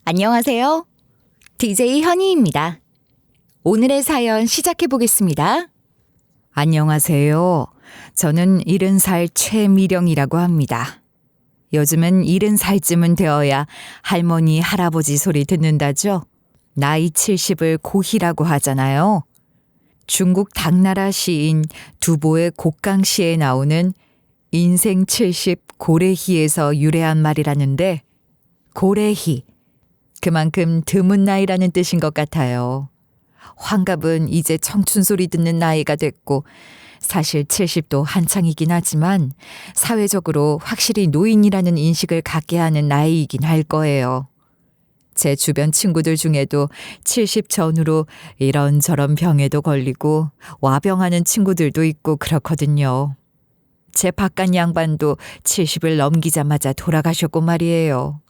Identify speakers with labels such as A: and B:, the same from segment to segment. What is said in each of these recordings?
A: 안녕하세요. DJ 현희입니다. 오늘의 사연 시작해 보겠습니다. 안녕하세요. 저는 70살 최미령이라고 합니다. 요즘은 70살쯤은 되어야 할머니, 할아버지 소리 듣는다죠. 나이 70을 고희라고 하잖아요. 중국 당나라 시인 두보의 곡강시에 나오는 인생 70 고래희에서 유래한 말이라는데 고래희, 그만큼 드문 나이라는 뜻인 것 같아요. 환갑은 이제 청춘 소리 듣는 나이가 됐고 사실 70도 한창이긴 하지만 사회적으로 확실히 노인이라는 인식을 갖게 하는 나이이긴 할 거예요. 제 주변 친구들 중에도 70 전후로 이런저런 병에도 걸리고 와병하는 친구들도 있고 그렇거든요. 제 바깥 양반도 70을 넘기자마자 돌아가셨고 말이에요.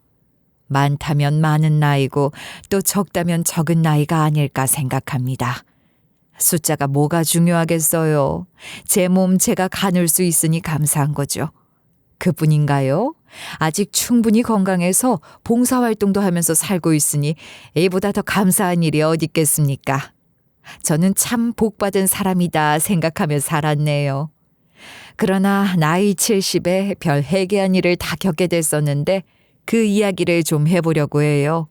A: 많다면 많은 나이고 또 적다면 적은 나이가 아닐까 생각합니다. 숫자가 뭐가 중요하겠어요. 제 몸 제가 가눌 수 있으니 감사한 거죠. 그뿐인가요? 아직 충분히 건강해서 봉사활동도 하면서 살고 있으니 이보다 더 감사한 일이 어디 있겠습니까? 저는 참 복받은 사람이다 생각하며 살았네요. 그러나 나이 70에 별 해괴한 일을 다 겪게 됐었는데 그 이야기를 좀 해보려고 해요.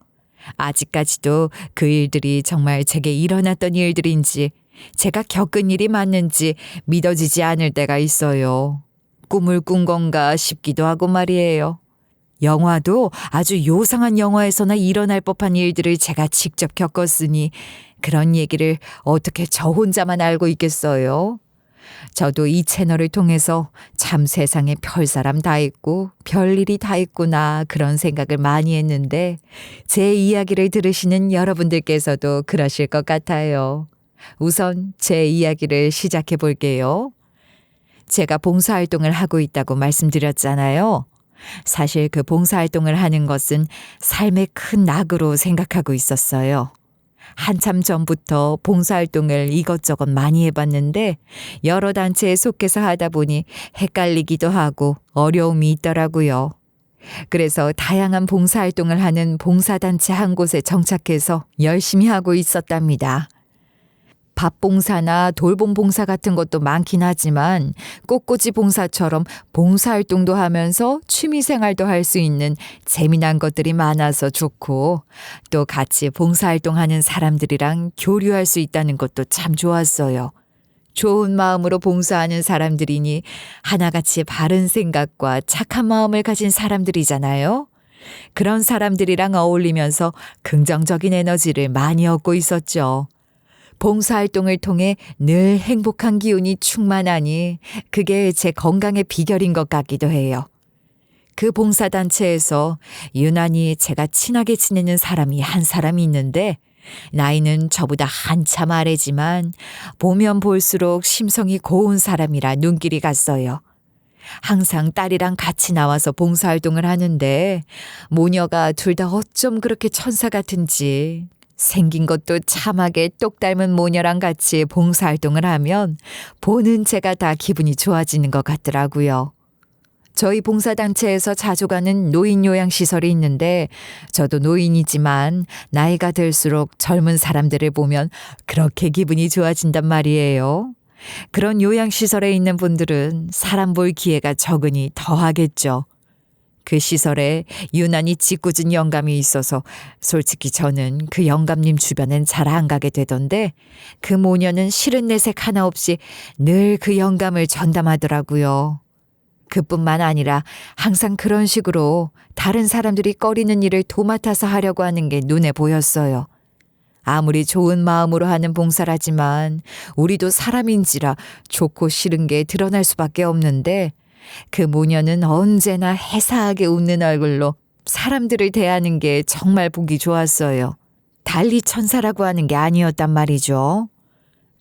A: 아직까지도 그 일들이 정말 제게 일어났던 일들인지 제가 겪은 일이 맞는지 믿어지지 않을 때가 있어요. 꿈을 꾼 건가 싶기도 하고 말이에요. 영화도 아주 요상한 영화에서나 일어날 법한 일들을 제가 직접 겪었으니 그런 얘기를 어떻게 저 혼자만 알고 있겠어요? 저도 이 채널을 통해서 참 세상에 별 사람 다 있고 별일이 다 있구나 그런 생각을 많이 했는데 제 이야기를 들으시는 여러분들께서도 그러실 것 같아요. 우선 제 이야기를 시작해 볼게요. 제가 봉사활동을 하고 있다고 말씀드렸잖아요. 사실 그 봉사활동을 하는 것은 삶의 큰 낙으로 생각하고 있었어요. 한참 전부터 봉사활동을 이것저것 많이 해봤는데 여러 단체에 속해서 하다 보니 헷갈리기도 하고 어려움이 있더라고요. 그래서 다양한 봉사활동을 하는 봉사단체 한 곳에 정착해서 열심히 하고 있었답니다. 밥봉사나 돌봄 봉사 같은 것도 많긴 하지만 꽃꽂이 봉사처럼 봉사활동도 하면서 취미생활도 할 수 있는 재미난 것들이 많아서 좋고 또 같이 봉사활동하는 사람들이랑 교류할 수 있다는 것도 참 좋았어요. 좋은 마음으로 봉사하는 사람들이니 하나같이 바른 생각과 착한 마음을 가진 사람들이잖아요. 그런 사람들이랑 어울리면서 긍정적인 에너지를 많이 얻고 있었죠. 봉사활동을 통해 늘 행복한 기운이 충만하니 그게 제 건강의 비결인 것 같기도 해요. 그 봉사단체에서 유난히 제가 친하게 지내는 사람이 한 사람이 있는데 나이는 저보다 한참 아래지만 보면 볼수록 심성이 고운 사람이라 눈길이 갔어요. 항상 딸이랑 같이 나와서 봉사활동을 하는데 모녀가 둘 다 어쩜 그렇게 천사 같은지 생긴 것도 참하게 똑 닮은 모녀랑 같이 봉사활동을 하면 보는 제가 다 기분이 좋아지는 것 같더라고요. 저희 봉사단체에서 자주 가는 노인요양시설이 있는데 저도 노인이지만 나이가 들수록 젊은 사람들을 보면 그렇게 기분이 좋아진단 말이에요. 그런 요양시설에 있는 분들은 사람 볼 기회가 적으니 더 하겠죠. 그 시설에 유난히 짓궂은 영감이 있어서 솔직히 저는 그 영감님 주변엔 잘 안 가게 되던데 그 모녀는 싫은 내색 하나 없이 늘 그 영감을 전담하더라고요. 그뿐만 아니라 항상 그런 식으로 다른 사람들이 꺼리는 일을 도맡아서 하려고 하는 게 눈에 보였어요. 아무리 좋은 마음으로 하는 봉사라지만 우리도 사람인지라 좋고 싫은 게 드러날 수밖에 없는데 그 모녀는 언제나 해사하게 웃는 얼굴로 사람들을 대하는 게 정말 보기 좋았어요. 달리 천사라고 하는 게 아니었단 말이죠.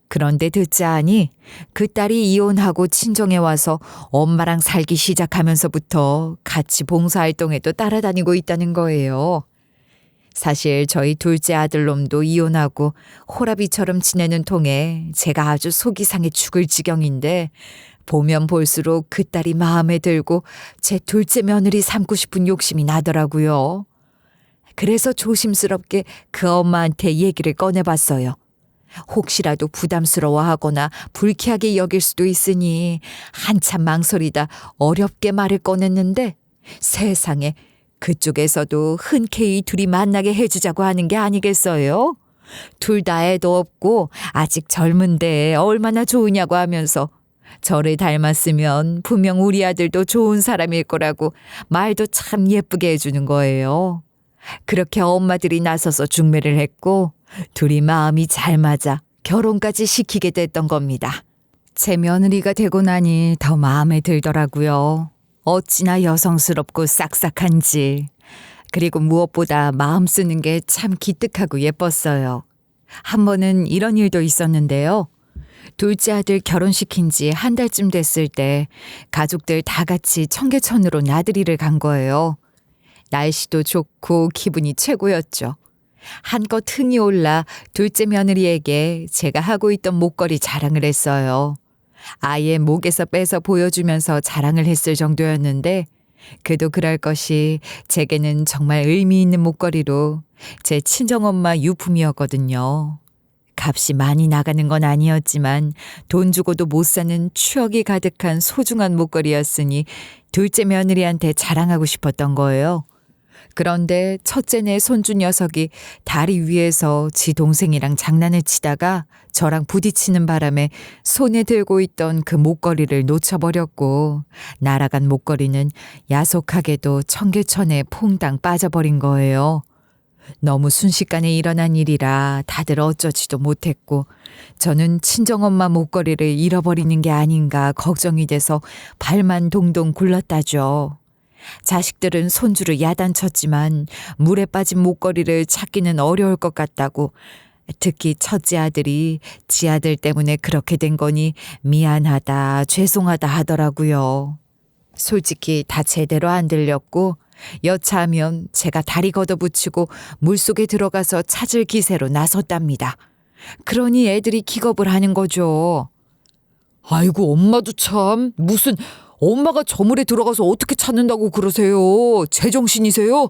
A: 그런데 듣자 하니 그 딸이 이혼하고 친정에 와서 엄마랑 살기 시작하면서부터 같이 봉사활동에도 따라다니고 있다는 거예요. 사실 저희 둘째 아들놈도 이혼하고 호라비처럼 지내는 통에 제가 아주 속이 상해 죽을 지경인데 보면 볼수록 그 딸이 마음에 들고 제 둘째 며느리 삼고 싶은 욕심이 나더라고요. 그래서 조심스럽게 그 엄마한테 얘기를 꺼내봤어요. 혹시라도 부담스러워하거나 불쾌하게 여길 수도 있으니 한참 망설이다 어렵게 말을 꺼냈는데 세상에 그쪽에서도 흔쾌히 둘이 만나게 해주자고 하는 게 아니겠어요? 둘 다 애도 없고 아직 젊은데 얼마나 좋으냐고 하면서 저를 닮았으면 분명 우리 아들도 좋은 사람일 거라고 말도 참 예쁘게 해주는 거예요. 그렇게 엄마들이 나서서 중매를 했고 둘이 마음이 잘 맞아 결혼까지 시키게 됐던 겁니다. 제 며느리가 되고 나니 더 마음에 들더라고요. 어찌나 여성스럽고 싹싹한지. 그리고 무엇보다 마음 쓰는 게 참 기특하고 예뻤어요. 한 번은 이런 일도 있었는데요. 둘째 아들 결혼시킨 지 한 달쯤 됐을 때 가족들 다 같이 청계천으로 나들이를 간 거예요. 날씨도 좋고 기분이 최고였죠. 한껏 흥이 올라 둘째 며느리에게 제가 하고 있던 목걸이 자랑을 했어요. 아예 목에서 빼서 보여주면서 자랑을 했을 정도였는데 그도 그럴 것이 제게는 정말 의미 있는 목걸이로 제 친정엄마 유품이었거든요. 값이 많이 나가는 건 아니었지만 돈 주고도 못 사는 추억이 가득한 소중한 목걸이였으니 둘째 며느리한테 자랑하고 싶었던 거예요. 그런데 첫째네 손주 녀석이 다리 위에서 지 동생이랑 장난을 치다가 저랑 부딪히는 바람에 손에 들고 있던 그 목걸이를 놓쳐버렸고 날아간 목걸이는 야속하게도 청계천에 퐁당 빠져버린 거예요. 너무 순식간에 일어난 일이라 다들 어쩌지도 못했고 저는 친정엄마 목걸이를 잃어버리는 게 아닌가 걱정이 돼서 발만 동동 굴렀다죠. 자식들은 손주를 야단쳤지만 물에 빠진 목걸이를 찾기는 어려울 것 같다고 특히 첫째 아들이 지 아들 때문에 그렇게 된 거니 미안하다 죄송하다 하더라고요. 솔직히 다 제대로 안 들렸고 여차하면 제가 다리 걷어붙이고 물속에 들어가서 찾을 기세로 나섰답니다. 그러니 애들이 기겁을 하는 거죠. 아이고 엄마도 참 무슨 엄마가 저 물에 들어가서 어떻게 찾는다고 그러세요? 제정신이세요?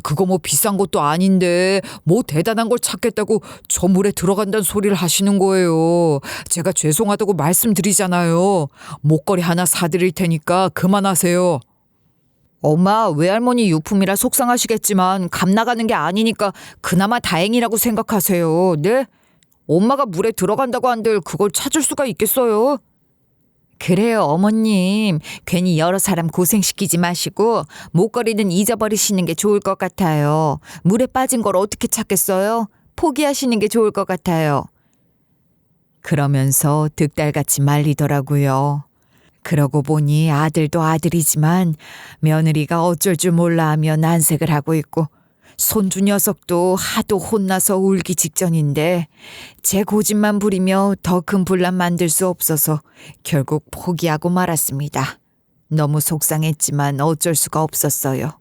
A: 그거 뭐 비싼 것도 아닌데 뭐 대단한 걸 찾겠다고 저 물에 들어간다는 소리를 하시는 거예요. 제가 죄송하다고 말씀드리잖아요. 목걸이 하나 사드릴 테니까 그만하세요. 엄마 외할머니 유품이라 속상하시겠지만 값 나가는 게 아니니까 그나마 다행이라고 생각하세요. 네? 엄마가 물에 들어간다고 한들 그걸 찾을 수가 있겠어요? 그래요 어머님. 괜히 여러 사람 고생시키지 마시고 목걸이는 잊어버리시는 게 좋을 것 같아요. 물에 빠진 걸 어떻게 찾겠어요? 포기하시는 게 좋을 것 같아요. 그러면서 득달같이 말리더라고요. 그러고 보니 아들도 아들이지만 며느리가 어쩔 줄 몰라 하며 난색을 하고 있고 손주 녀석도 하도 혼나서 울기 직전인데 제 고집만 부리며 더 큰 분란 만들 수 없어서 결국 포기하고 말았습니다. 너무 속상했지만 어쩔 수가 없었어요.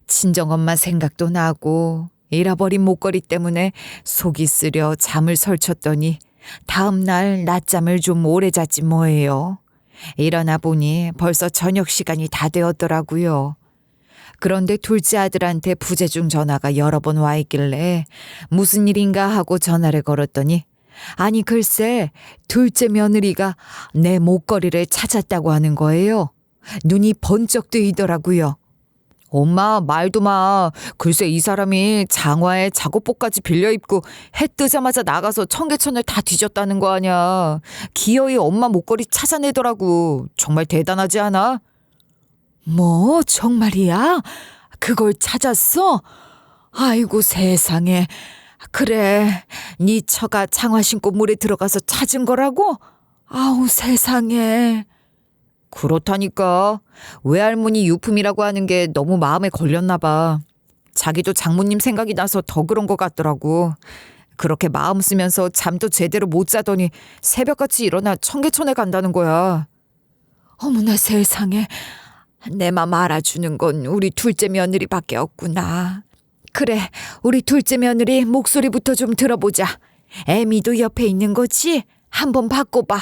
A: 친정엄마 생각도 나고 잃어버린 목걸이 때문에 속이 쓰려 잠을 설쳤더니 다음 날 낮잠을 좀 오래 잤지 뭐예요. 일어나 보니 벌써 저녁 시간이 다 되었더라고요. 그런데 둘째 아들한테 부재중 전화가 여러 번 와 있길래 무슨 일인가 하고 전화를 걸었더니 아니 글쎄 둘째 며느리가 내 목걸이를 찾았다고 하는 거예요. 눈이 번쩍 뜨이더라고요. 엄마 말도 마. 글쎄 이 사람이 장화에 작업복까지 빌려 입고 해 뜨자마자 나가서 청계천을 다 뒤졌다는 거 아냐. 기어이 엄마 목걸이 찾아내더라고. 정말 대단하지 않아? 뭐 정말이야? 그걸 찾았어? 아이고 세상에. 그래 네 처가 장화 신고 물에 들어가서 찾은 거라고? 아우 세상에. 그렇다니까. 외할머니 유품이라고 하는 게 너무 마음에 걸렸나 봐. 자기도 장모님 생각이 나서 더 그런 것 같더라고. 그렇게 마음 쓰면서 잠도 제대로 못 자더니 새벽같이 일어나 청계천에 간다는 거야. 어머나 세상에. 내 맘 알아주는 건 우리 둘째 며느리밖에 없구나. 그래 우리 둘째 며느리 목소리부터 좀 들어보자. 애미도 옆에 있는 거지? 한번 바꿔봐.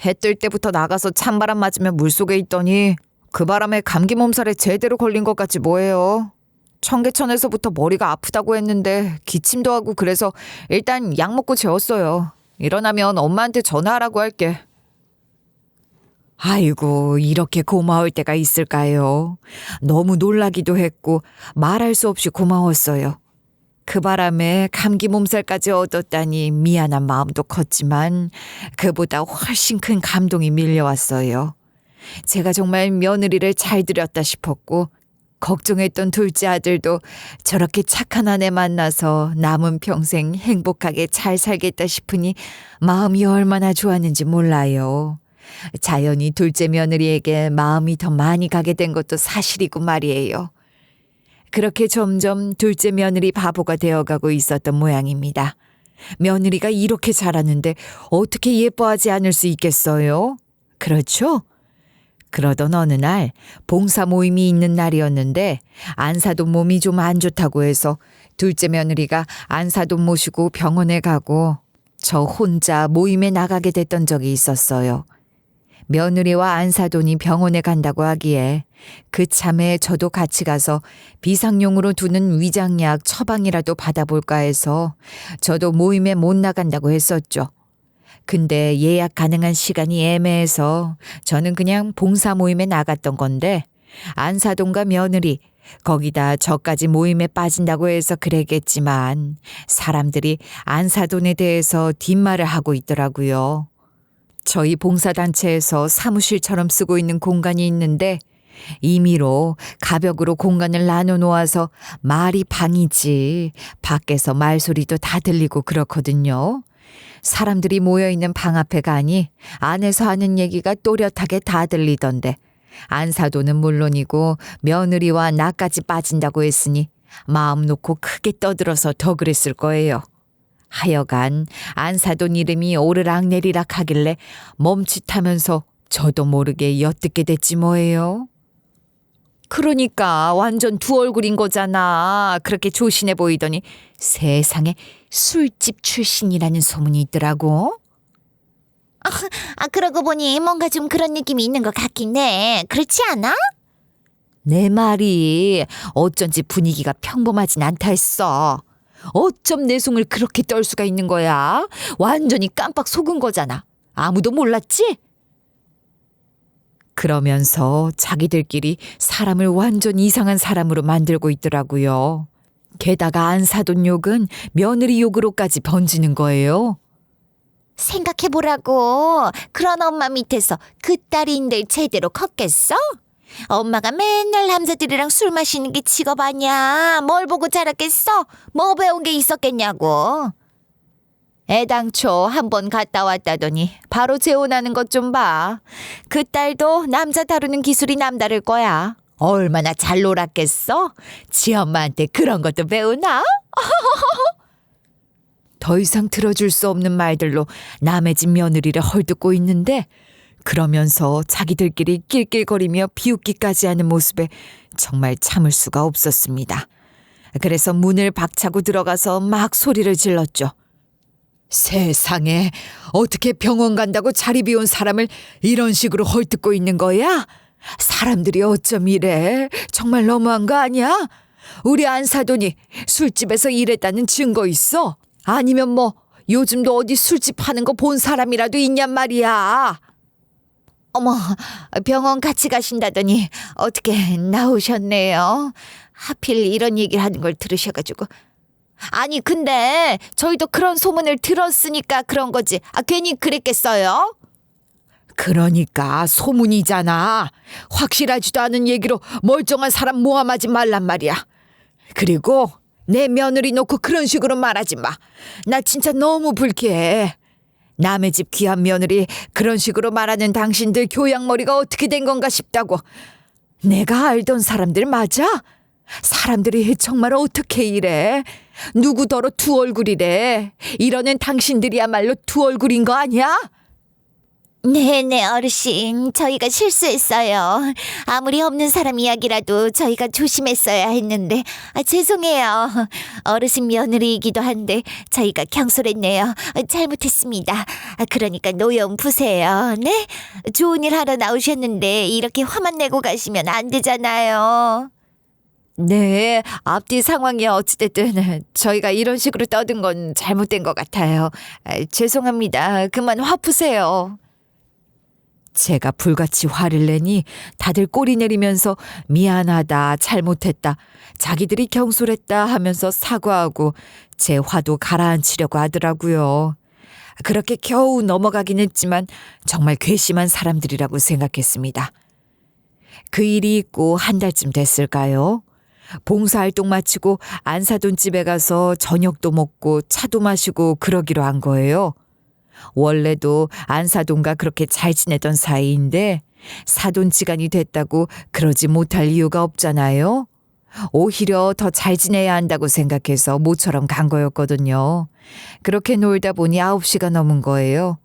A: 해 뜰 때부터 나가서 찬바람 맞으며 물속에 있더니 그 바람에 감기 몸살에 제대로 걸린 것 같지 뭐예요. 청계천에서부터 머리가 아프다고 했는데 기침도 하고 그래서 일단 약 먹고 재웠어요. 일어나면 엄마한테 전화하라고 할게. 아이고, 이렇게 고마울 때가 있을까요? 너무 놀라기도 했고 말할 수 없이 고마웠어요. 그 바람에 감기 몸살까지 얻었다니 미안한 마음도 컸지만 그보다 훨씬 큰 감동이 밀려왔어요. 제가 정말 며느리를 잘 들였다 싶었고 걱정했던 둘째 아들도 저렇게 착한 아내 만나서 남은 평생 행복하게 잘 살겠다 싶으니 마음이 얼마나 좋았는지 몰라요. 자연히 둘째 며느리에게 마음이 더 많이 가게 된 것도 사실이고 말이에요. 그렇게 점점 둘째 며느리 바보가 되어가고 있었던 모양입니다. 며느리가 이렇게 잘하는데 어떻게 예뻐하지 않을 수 있겠어요? 그렇죠? 그러던 어느 날 봉사 모임이 있는 날이었는데 안사돈 몸이 좀 안 좋다고 해서 둘째 며느리가 안사돈 모시고 병원에 가고 저 혼자 모임에 나가게 됐던 적이 있었어요. 며느리와 안사돈이 병원에 간다고 하기에 그참에 저도 같이 가서 비상용으로 두는 위장약 처방이라도 받아볼까 해서 저도 모임에 못 나간다고 했었죠. 근데 예약 가능한 시간이 애매해서 저는 그냥 봉사 모임에 나갔던 건데 안사돈과 며느리 거기다 저까지 모임에 빠진다고 해서 그랬겠지만 사람들이 안사돈에 대해서 뒷말을 하고 있더라고요. 저희 봉사단체에서 사무실처럼 쓰고 있는 공간이 있는데 임의로 가벽으로 공간을 나눠 놓아서 말이 방이지 밖에서 말소리도 다 들리고 그렇거든요. 사람들이 모여있는 방 앞에 가니 안에서 하는 얘기가 또렷하게 다 들리던데 안사돈은 물론이고 며느리와 나까지 빠진다고 했으니 마음 놓고 크게 떠들어서 더 그랬을 거예요. 하여간 안사돈 이름이 오르락내리락 하길래 멈칫하면서 저도 모르게 엿듣게 됐지 뭐예요. 그러니까 완전 두 얼굴인 거잖아. 그렇게 조신해 보이더니 세상에 술집 출신이라는 소문이 있더라고.
B: 그러고 보니 뭔가 좀 그런 느낌이 있는 것 같긴 해. 그렇지 않아?
A: 내 말이 어쩐지 분위기가 평범하진 않다 했어. 어쩜 내 속을 그렇게 떨 수가 있는 거야? 완전히 깜빡 속은 거잖아. 아무도 몰랐지? 그러면서 자기들끼리 사람을 완전 이상한 사람으로 만들고 있더라고요. 게다가 안사돈 욕은 며느리 욕으로까지 번지는 거예요.
B: 생각해보라고. 그런 엄마 밑에서 그 딸인들 제대로 컸겠어? 엄마가 맨날 남자들이랑 술 마시는 게 직업 아니야. 뭘 보고 자랐겠어? 뭐 배운 게 있었겠냐고.
A: 애당초 한 번 갔다 왔다더니 바로 재혼하는 것 좀 봐. 그 딸도 남자 다루는 기술이 남다를 거야. 얼마나 잘 놀았겠어? 지 엄마한테 그런 것도 배우나? 더 이상 들어줄 수 없는 말들로 남의 집 며느리를 헐뜯고 있는데 그러면서 자기들끼리 낄낄거리며 비웃기까지 하는 모습에 정말 참을 수가 없었습니다. 그래서 문을 박차고 들어가서 막 소리를 질렀죠. 세상에 어떻게 병원 간다고 자리 비운 사람을 이런 식으로 헐뜯고 있는 거야? 사람들이 어쩜 이래? 정말 너무한 거 아니야? 우리 안사돈이 술집에서 일했다는 증거 있어? 아니면 뭐 요즘도 어디 술집 하는 거 본 사람이라도 있냔 말이야.
B: 어머, 병원 같이 가신다더니 어떻게 나오셨네요. 하필 이런 얘기를 하는 걸 들으셔가지고. 아니 근데 저희도 그런 소문을 들었으니까 그런 거지. 괜히 그랬겠어요?
A: 그러니까 소문이잖아. 확실하지도 않은 얘기로 멀쩡한 사람 모함하지 말란 말이야. 그리고 내 며느리 놓고 그런 식으로 말하지 마. 나 진짜 너무 불쾌해. 남의 집 귀한 며느리 그런 식으로 말하는 당신들 교양머리가 어떻게 된 건가 싶다고. 내가 알던 사람들 맞아? 사람들이 정말 어떻게 이래? 누구더러 두 얼굴이래? 이러는 당신들이야말로 두 얼굴인 거 아니야?
B: 네네 어르신, 저희가 실수했어요. 아무리 없는 사람 이야기라도 저희가 조심했어야 했는데 죄송해요. 어르신 며느리이기도 한데 저희가 경솔했네요. 잘못했습니다. 그러니까 노여움 푸세요. 네? 좋은 일 하러 나오셨는데 이렇게 화만 내고 가시면 안 되잖아요. 네, 앞뒤 상황이 어찌됐든 저희가 이런 식으로 떠든 건 잘못된 것 같아요. 죄송합니다. 그만 화 푸세요.
A: 제가 불같이 화를 내니 다들 꼬리 내리면서 미안하다, 잘못했다, 자기들이 경솔했다 하면서 사과하고 제 화도 가라앉히려고 하더라고요. 그렇게 겨우 넘어가긴 했지만 정말 괘씸한 사람들이라고 생각했습니다. 그 일이 있고 한 달쯤 됐을까요? 봉사활동 마치고 안사돈 집에 가서 저녁도 먹고 차도 마시고 그러기로 한 거예요. 원래도 안사돈과 그렇게 잘 지내던 사이인데 사돈지간이 됐다고 그러지 못할 이유가 없잖아요. 오히려 더 잘 지내야 한다고 생각해서 모처럼 간 거였거든요. 그렇게 놀다 보니 9시가 넘은 거예요.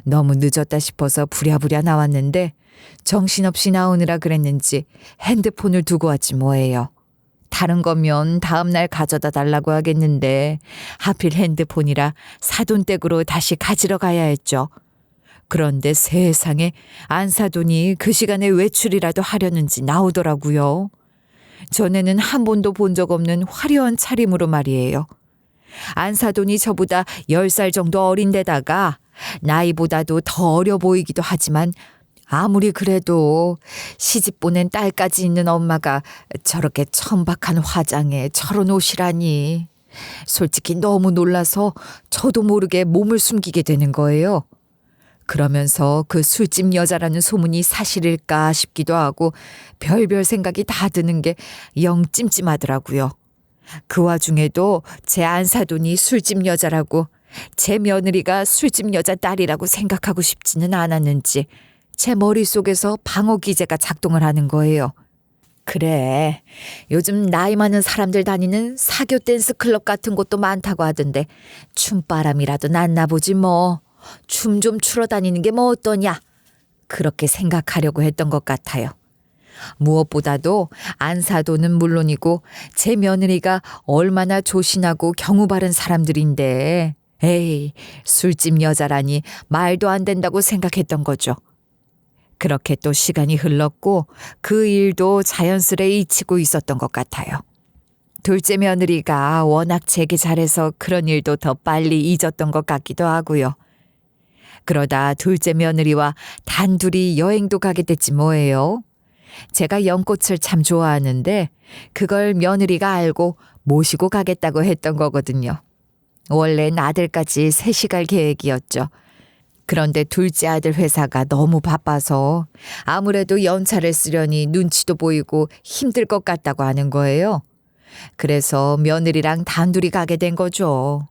A: 너무 늦었다 싶어서 부랴부랴 나왔는데 정신없이 나오느라 그랬는지 핸드폰을 두고 왔지 뭐예요. 다른 거면 다음날 가져다 달라고 하겠는데 하필 핸드폰이라 사돈댁으로 다시 가지러 가야 했죠. 그런데 세상에 안사돈이 그 시간에 외출이라도 하려는지 나오더라고요. 전에는 한 번도 본 적 없는 화려한 차림으로 말이에요. 안사돈이 저보다 10살 정도 어린데다가 나이보다도 더 어려 보이기도 하지만 아무리 그래도 시집 보낸 딸까지 있는 엄마가 저렇게 천박한 화장에 저런 옷이라니. 솔직히 너무 놀라서 저도 모르게 몸을 숨기게 되는 거예요. 그러면서 그 술집 여자라는 소문이 사실일까 싶기도 하고 별별 생각이 다 드는 게 영 찜찜하더라고요. 그 와중에도 제 안사돈이 술집 여자라고 제 며느리가 술집 여자 딸이라고 생각하고 싶지는 않았는지 제 머릿속에서 방어 기제가 작동을 하는 거예요. 그래, 요즘 나이 많은 사람들 다니는 사교 댄스 클럽 같은 곳도 많다고 하던데 춤바람이라도 났나 보지 뭐. 춤 좀 추러 다니는 게 뭐 어떠냐. 그렇게 생각하려고 했던 것 같아요. 무엇보다도 안사돈은 물론이고 제 며느리가 얼마나 조신하고 경우 바른 사람들인데 에이, 술집 여자라니 말도 안 된다고 생각했던 거죠. 그렇게 또 시간이 흘렀고 그 일도 자연스레 잊히고 있었던 것 같아요. 둘째 며느리가 워낙 제게 잘해서 그런 일도 더 빨리 잊었던 것 같기도 하고요. 그러다 둘째 며느리와 단둘이 여행도 가게 됐지 뭐예요. 제가 연꽃을 참 좋아하는데 그걸 며느리가 알고 모시고 가겠다고 했던 거거든요. 원래는 아들까지 셋이 갈 계획이었죠. 그런데 둘째 아들 회사가 너무 바빠서 아무래도 연차를 쓰려니 눈치도 보이고 힘들 것 같다고 하는 거예요. 그래서 며느리랑 단둘이 가게 된 거죠.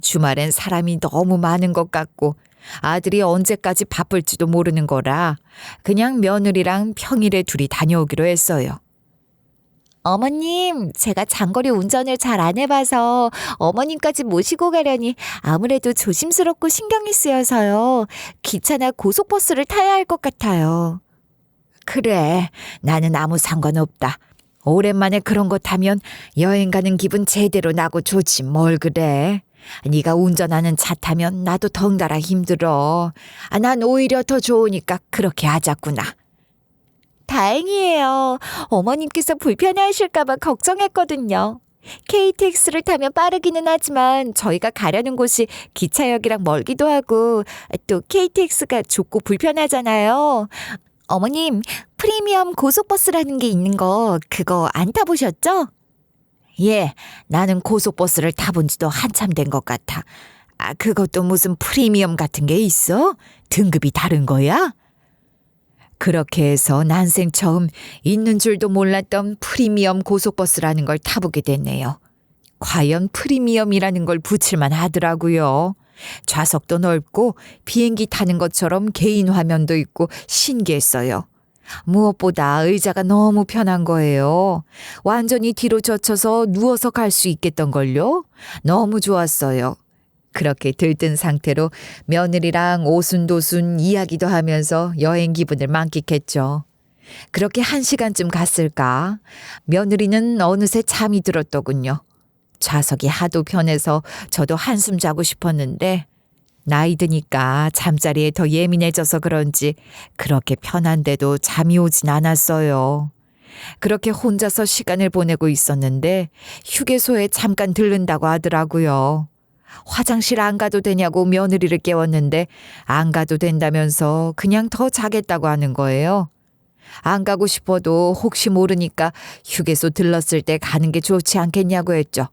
A: 주말엔 사람이 너무 많은 것 같고 아들이 언제까지 바쁠지도 모르는 거라 그냥 며느리랑 평일에 둘이 다녀오기로 했어요.
B: 어머님, 제가 장거리 운전을 잘 안 해봐서 어머님까지 모시고 가려니 아무래도 조심스럽고 신경이 쓰여서요. 기차나 고속버스를 타야 할 것 같아요.
A: 그래, 나는 아무 상관없다. 오랜만에 그런 거 타면 여행 가는 기분 제대로 나고 좋지 뭘 그래. 네가 운전하는 차 타면 나도 덩달아 힘들어. 난 오히려 더 좋으니까 그렇게 하자꾸나.
B: 다행이에요. 어머님께서 불편해하실까봐 걱정했거든요. KTX를 타면 빠르기는 하지만 저희가 가려는 곳이 기차역이랑 멀기도 하고 또 KTX가 좁고 불편하잖아요. 어머님, 프리미엄 고속버스라는 게 있는 거 그거 안 타보셨죠?
A: 예, 나는 고속버스를 타본 지도 한참 된 것 같아. 그것도 무슨 프리미엄 같은 게 있어? 등급이 다른 거야? 그렇게 해서 난생 처음 있는 줄도 몰랐던 프리미엄 고속버스라는 걸 타보게 됐네요. 과연 프리미엄이라는 걸 붙일만 하더라고요. 좌석도 넓고 비행기 타는 것처럼 개인 화면도 있고 신기했어요. 무엇보다 의자가 너무 편한 거예요. 완전히 뒤로 젖혀서 누워서 갈 수 있겠던걸요. 너무 좋았어요. 그렇게 들뜬 상태로 며느리랑 오순도순 이야기도 하면서 여행 기분을 만끽했죠. 그렇게 1시간쯤 갔을까? 며느리는 어느새 잠이 들었더군요. 좌석이 하도 편해서 저도 한숨 자고 싶었는데 나이 드니까 잠자리에 더 예민해져서 그런지 그렇게 편한데도 잠이 오진 않았어요.
B: 그렇게 혼자서 시간을 보내고 있었는데 휴게소에 잠깐 들른다고 하더라고요. 화장실 안 가도 되냐고 며느리를 깨웠는데 안 가도 된다면서 그냥 더 자겠다고 하는 거예요. 안 가고 싶어도 혹시 모르니까 휴게소 들렀을 때 가는 게 좋지 않겠냐고 했죠.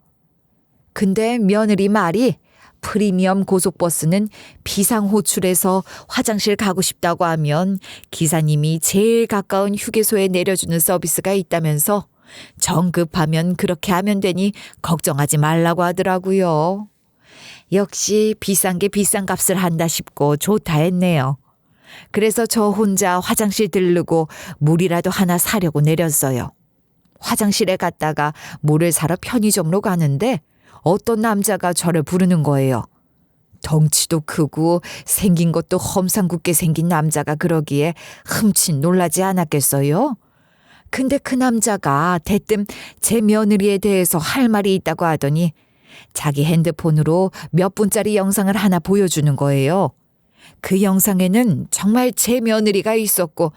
B: 근데 며느리 말이 프리미엄 고속버스는 비상호출해서 화장실 가고 싶다고 하면 기사님이 제일 가까운 휴게소에 내려주는 서비스가 있다면서 정급하면 그렇게 하면 되니 걱정하지 말라고 하더라고요. 역시 비싼 게 비싼 값을 한다 싶고 좋다 했네요. 그래서 저 혼자 화장실 들르고 물이라도 하나 사려고 내렸어요. 화장실에 갔다가 물을 사러 편의점으로 가는데 어떤 남자가 저를 부르는 거예요. 덩치도 크고 생긴 것도 험상궂게 생긴 남자가 그러기에 흠칫 놀라지 않았겠어요? 근데 그 남자가 대뜸 제 며느리에 대해서 할 말이 있다고 하더니 자기 핸드폰으로 몇 분짜리 영상을 하나 보여주는 거예요. 그 영상에는 정말 제 며느리가 있었고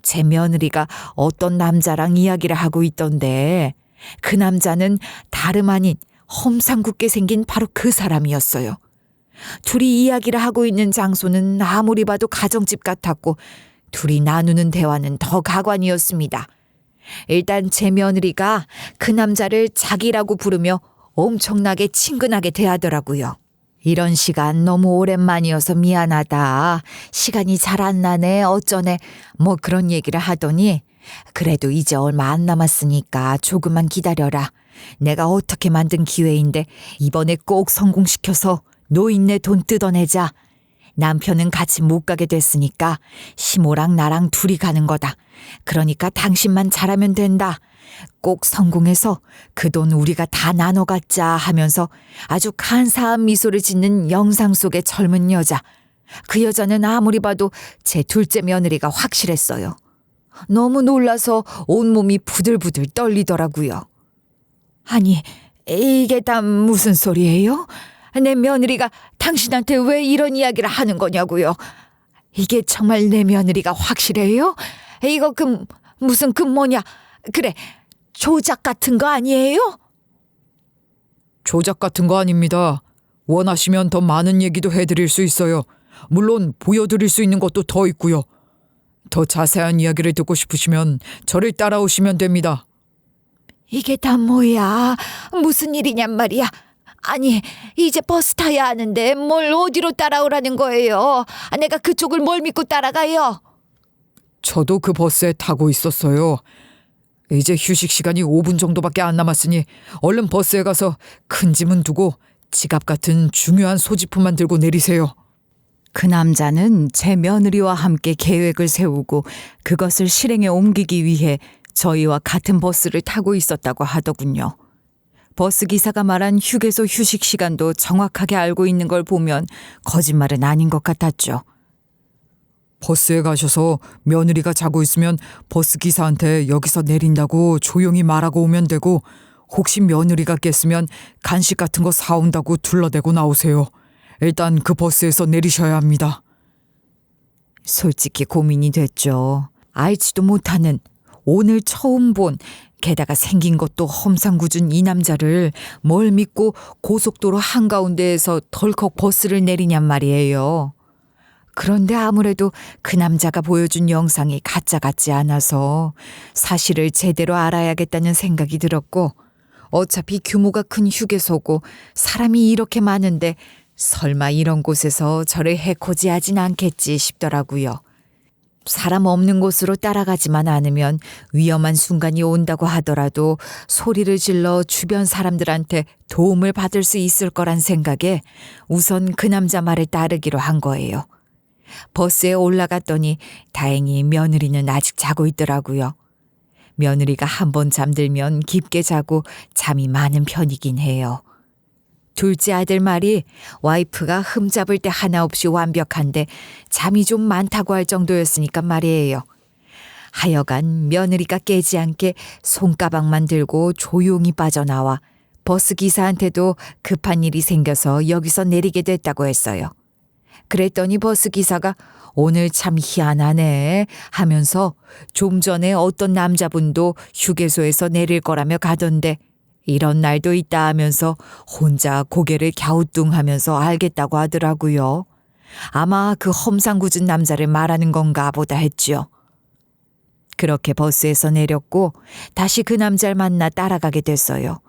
B: 제 며느리가 어떤 남자랑 이야기를 하고 있던데 그 남자는 다름 아닌 험상궂게 생긴 바로 그 사람이었어요. 둘이 이야기를 하고 있는 장소는 아무리 봐도 가정집 같았고 둘이 나누는 대화는 더 가관이었습니다. 일단 제 며느리가 그 남자를 자기라고 부르며 엄청나게 친근하게 대하더라고요. 이런 시간 너무 오랜만이어서 미안하다. 시간이 잘 안 나네. 어쩌네. 뭐 그런 얘기를 하더니 그래도 이제 얼마 안 남았으니까 조금만 기다려라. 내가 어떻게 만든 기회인데 이번에 꼭 성공시켜서 노인네 돈 뜯어내자. 남편은 같이 못 가게 됐으니까 시모랑 나랑 둘이 가는 거다. 그러니까 당신만 잘하면 된다. 꼭 성공해서 그 돈 우리가 다 나눠 갖자 하면서 아주 간사한 미소를 짓는 영상 속의 젊은 여자. 그 여자는 아무리 봐도 제 둘째 며느리가 확실했어요. 너무 놀라서 온몸이 부들부들 떨리더라고요. 아니, 이게 다 무슨 소리예요? 내 며느리가 당신한테 왜 이런 이야기를 하는 거냐고요. 이게 정말 내 며느리가 확실해요? 이거 무슨 뭐냐. 그래, 조작 같은 거 아니에요?
C: 조작 같은 거 아닙니다. 원하시면 더 많은 얘기도 해드릴 수 있어요. 물론 보여드릴 수 있는 것도 더 있고요. 더 자세한 이야기를 듣고 싶으시면 저를 따라오시면 됩니다.
B: 이게 다 뭐야? 무슨 일이냔 말이야. 아니, 이제 버스 타야 하는데 뭘 어디로 따라오라는 거예요? 내가 그쪽을 뭘 믿고 따라가요?
C: 저도 그 버스에 타고 있었어요. 이제 휴식 시간이 5분 정도밖에 안 남았으니 얼른 버스에 가서 큰 짐은 두고 지갑 같은 중요한 소지품만 들고 내리세요.
A: 그 남자는 제 며느리와 함께 계획을 세우고 그것을 실행에 옮기기 위해 저희와 같은 버스를 타고 있었다고 하더군요. 버스 기사가 말한 휴게소 휴식 시간도 정확하게 알고 있는 걸 보면 거짓말은 아닌 것 같았죠.
C: 버스에 가셔서 며느리가 자고 있으면 버스 기사한테 여기서 내린다고 조용히 말하고 오면 되고 혹시 며느리가 깼으면 간식 같은 거 사온다고 둘러대고 나오세요. 일단 그 버스에서 내리셔야 합니다.
A: 솔직히 고민이 됐죠. 알지도 못하는 오늘 처음 본 게다가 생긴 것도 험상궂은 이 남자를 뭘 믿고 고속도로 한가운데에서 덜컥 버스를 내리냔 말이에요. 그런데 아무래도 그 남자가 보여준 영상이 가짜 같지 않아서 사실을 제대로 알아야겠다는 생각이 들었고 어차피 규모가 큰 휴게소고 사람이 이렇게 많은데 설마 이런 곳에서 저를 해코지하진 않겠지 싶더라고요. 사람 없는 곳으로 따라가지만 않으면 위험한 순간이 온다고 하더라도 소리를 질러 주변 사람들한테 도움을 받을 수 있을 거란 생각에 우선 그 남자 말을 따르기로 한 거예요. 버스에 올라갔더니 다행히 며느리는 아직 자고 있더라고요. 며느리가 한번 잠들면 깊게 자고 잠이 많은 편이긴 해요. 둘째 아들 말이 와이프가 흠잡을 때 하나 없이 완벽한데 잠이 좀 많다고 할 정도였으니까 말이에요. 하여간 며느리가 깨지 않게 손가방만 들고 조용히 빠져나와 버스 기사한테도 급한 일이 생겨서 여기서 내리게 됐다고 했어요. 그랬더니 버스 기사가 오늘 참 희한하네 하면서 좀 전에 어떤 남자분도 휴게소에서 내릴 거라며 가던데 이런 날도 있다 하면서 혼자 고개를 갸우뚱하면서 알겠다고 하더라고요. 아마 그 험상궂은 남자를 말하는 건가 보다 했지요. 그렇게 버스에서 내렸고 다시 그 남자를 만나 따라가게 됐어요.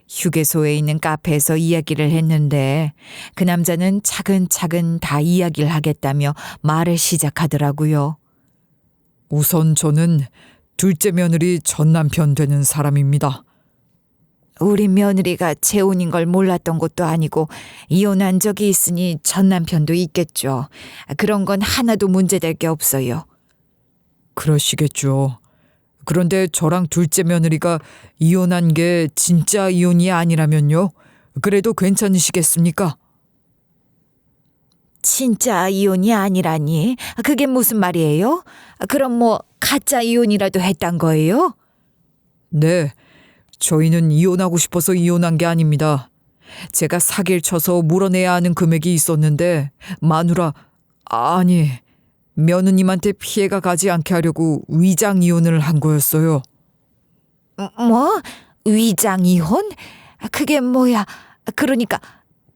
A: 휴게소에 있는 카페에서 이야기를 했는데 그 남자는 차근차근 다 이야기를 하겠다며 말을 시작하더라고요.
C: 우선 저는 둘째 며느리 전 남편 되는 사람입니다.
A: 우리 며느리가 재혼인 걸 몰랐던 것도 아니고 이혼한 적이 있으니 전 남편도 있겠죠. 그런 건 하나도 문제될 게 없어요.
C: 그러시겠죠. 그런데 저랑 둘째 며느리가 이혼한 게 진짜 이혼이 아니라면요? 그래도 괜찮으시겠습니까?
A: 진짜 이혼이 아니라니? 그게 무슨 말이에요? 그럼 뭐 가짜 이혼이라도 했단 거예요?
C: 네, 저희는 이혼하고 싶어서 이혼한 게 아닙니다. 제가 사기를 쳐서 물어내야 하는 금액이 있었는데 마누라, 아니, 며느님한테 피해가 가지 않게 하려고 위장 이혼을 한 거였어요.
A: 뭐? 위장 이혼? 그게 뭐야? 그러니까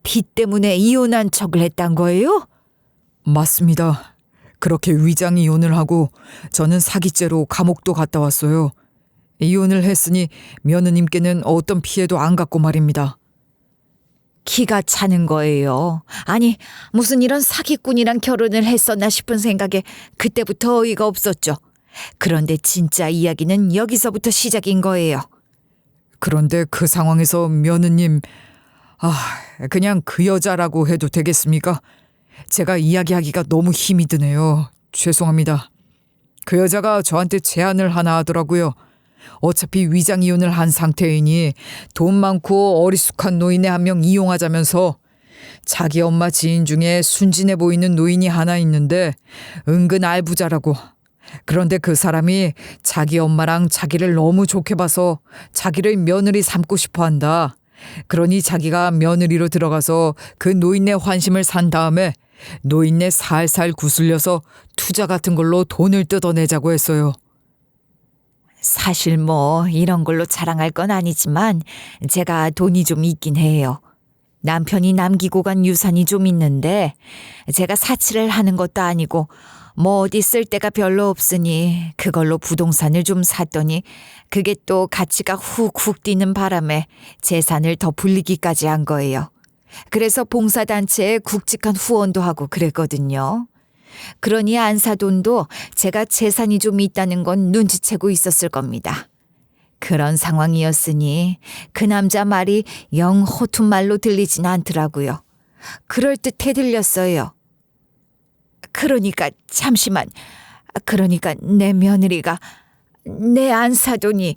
A: 빚 때문에 이혼한 척을 했단 거예요?
C: 맞습니다. 그렇게 위장 이혼을 하고 저는 사기죄로 감옥도 갔다 왔어요. 이혼을 했으니 며느님께는 어떤 피해도 안 갔고 말입니다.
A: 기가 차는 거예요. 아니, 무슨 이런 사기꾼이랑 결혼을 했었나 싶은 생각에 그때부터 어이가 없었죠. 그런데 진짜 이야기는 여기서부터 시작인 거예요.
C: 그런데 그 상황에서 며느님, 그냥 그 여자라고 해도 되겠습니까? 제가 이야기하기가 너무 힘이 드네요. 죄송합니다. 그 여자가 저한테 제안을 하나 하더라고요. 어차피 위장 이혼을 한 상태이니 돈 많고 어리숙한 노인네 한 명 이용하자면서 자기 엄마 지인 중에 순진해 보이는 노인이 하나 있는데 은근 알부자라고. 그런데 그 사람이 자기 엄마랑 자기를 너무 좋게 봐서 자기를 며느리 삼고 싶어 한다. 그러니 자기가 며느리로 들어가서 그 노인네 환심을 산 다음에 노인네 살살 구슬려서 투자 같은 걸로 돈을 뜯어내자고 했어요.
A: 사실 뭐 이런 걸로 자랑할 건 아니지만 제가 돈이 좀 있긴 해요. 남편이 남기고 간 유산이 좀 있는데 제가 사치를 하는 것도 아니고 뭐 어디 쓸 데가 별로 없으니 그걸로 부동산을 좀 샀더니 그게 또 가치가 훅훅 뛰는 바람에 재산을 더 불리기까지 한 거예요. 그래서 봉사단체에 굵직한 후원도 하고 그랬거든요. 그러니 안사돈도 제가 재산이 좀 있다는 건 눈치채고 있었을 겁니다. 그런 상황이었으니 그 남자 말이 영 허튼 말로 들리진 않더라고요. 그럴듯해 들렸어요. 그러니까 잠시만. 그러니까 내 며느리가 내 안사돈이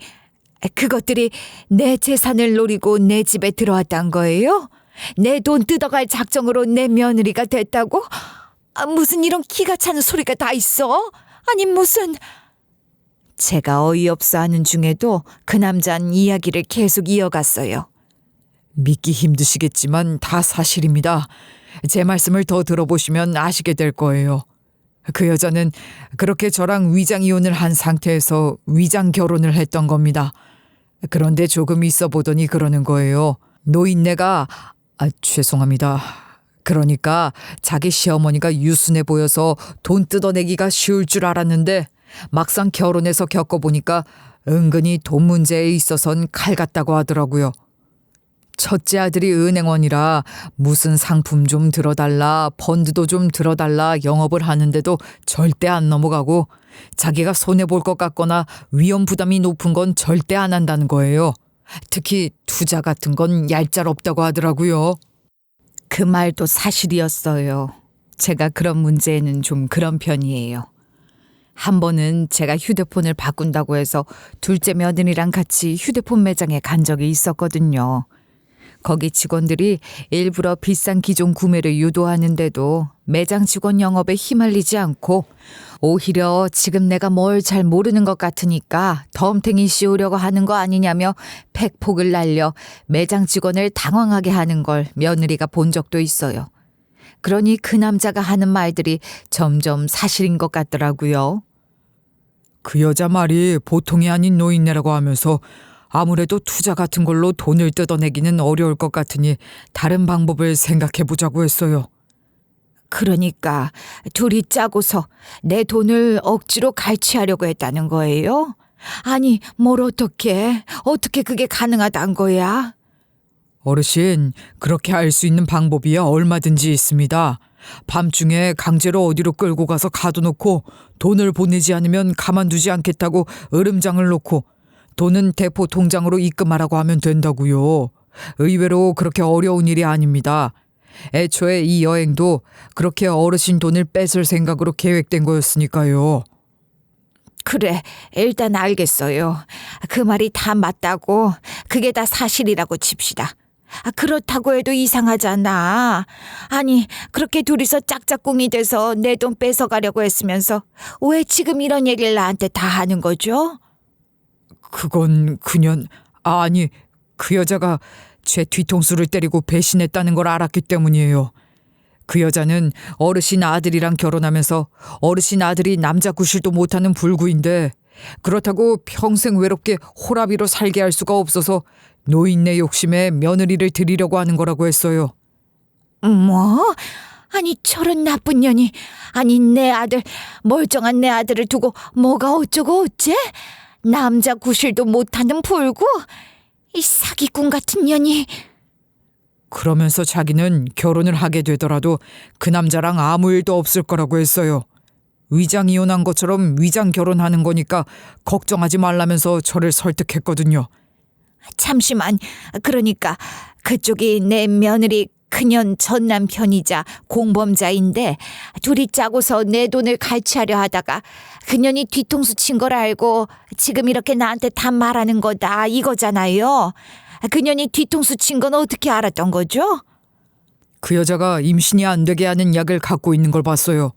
A: 그것들이 내 재산을 노리고 내 집에 들어왔단 거예요? 내 돈 뜯어갈 작정으로 내 며느리가 됐다고? 무슨 이런 기가 차는 소리가 다 있어? 아니 무슨... 제가 어이없어 하는 중에도 그 남자는 이야기를 계속 이어갔어요.
C: 믿기 힘드시겠지만 다 사실입니다. 제 말씀을 더 들어보시면 아시게 될 거예요. 그 여자는 그렇게 저랑 위장 이혼을 한 상태에서 위장 결혼을 했던 겁니다. 그런데 조금 있어 보더니 그러는 거예요. 노인네가 죄송합니다. 그러니까 자기 시어머니가 유순해 보여서 돈 뜯어내기가 쉬울 줄 알았는데 막상 결혼해서 겪어보니까 은근히 돈 문제에 있어선 칼 같다고 하더라고요. 첫째 아들이 은행원이라 무슨 상품 좀 들어달라, 펀드도 좀 들어달라 영업을 하는데도 절대 안 넘어가고 자기가 손해볼 것 같거나 위험 부담이 높은 건 절대 안 한다는 거예요. 특히 투자 같은 건 얄짤없다고 하더라고요.
A: 그 말도 사실이었어요. 제가 그런 문제에는 좀 그런 편이에요. 한 번은 제가 휴대폰을 바꾼다고 해서 둘째 며느리랑 같이 휴대폰 매장에 간 적이 있었거든요. 거기 직원들이 일부러 비싼 기종 구매를 유도하는데도 매장 직원 영업에 휘말리지 않고 오히려 지금 내가 뭘 잘 모르는 것 같으니까 덤탱이 씌우려고 하는 거 아니냐며 팩폭을 날려 매장 직원을 당황하게 하는 걸 며느리가 본 적도 있어요. 그러니 그 남자가 하는 말들이 점점 사실인 것 같더라고요.
C: 그 여자 말이 보통이 아닌 노인네라고 하면서 아무래도 투자 같은 걸로 돈을 뜯어내기는 어려울 것 같으니 다른 방법을 생각해 보자고 했어요.
B: 그러니까 둘이 짜고서 내 돈을 억지로 갈취하려고 했다는 거예요? 아니, 뭘 어떻게 그게 가능하단 거야?
C: 어르신, 그렇게 할 수 있는 방법이야 얼마든지 있습니다. 밤중에 강제로 어디로 끌고 가서 가둬놓고 돈을 보내지 않으면 가만두지 않겠다고 으름장을 놓고 돈은 대포 통장으로 입금하라고 하면 된다고요. 의외로 그렇게 어려운 일이 아닙니다. 애초에 이 여행도 그렇게 어르신 돈을 뺏을 생각으로 계획된 거였으니까요.
B: 그래, 일단 알겠어요. 그 말이 다 맞다고, 그게 다 사실이라고 칩시다. 그렇다고 해도 이상하잖아. 아니, 그렇게 둘이서 짝짝꿍이 돼서 내 돈 뺏어가려고 했으면서 왜 지금 이런 얘기를 나한테 다 하는 거죠?
C: 그건 아니, 그 여자가 제 뒤통수를 때리고 배신했다는 걸 알았기 때문이에요. 그 여자는 어르신 아들이랑 결혼하면서 어르신 아들이 남자 구실도 못하는 불구인데 그렇다고 평생 외롭게 호라비로 살게 할 수가 없어서 노인네 욕심에 며느리를 드리려고 하는 거라고 했어요.
B: 뭐? 아니, 저런 나쁜 년이. 아니, 멀쩡한 내 아들을 두고 뭐가 어쩌고 어째? 남자 구실도 못하는 불구? 이 사기꾼 같은 년이.
C: 그러면서 자기는 결혼을 하게 되더라도 그 남자랑 아무 일도 없을 거라고 했어요. 위장 이혼한 것처럼 위장 결혼하는 거니까 걱정하지 말라면서 저를 설득했거든요.
B: 잠시만, 그러니까 그쪽이 내 며느리 그년 전 남편이자 공범자인데 둘이 짜고서 내 돈을 갈취하려 하다가 그년이 뒤통수 친 걸 알고 지금 이렇게 나한테 다 말하는 거다 이거잖아요. 그년이 뒤통수 친 건 어떻게 알았던 거죠?
C: 그 여자가 임신이 안 되게 하는 약을 갖고 있는 걸 봤어요.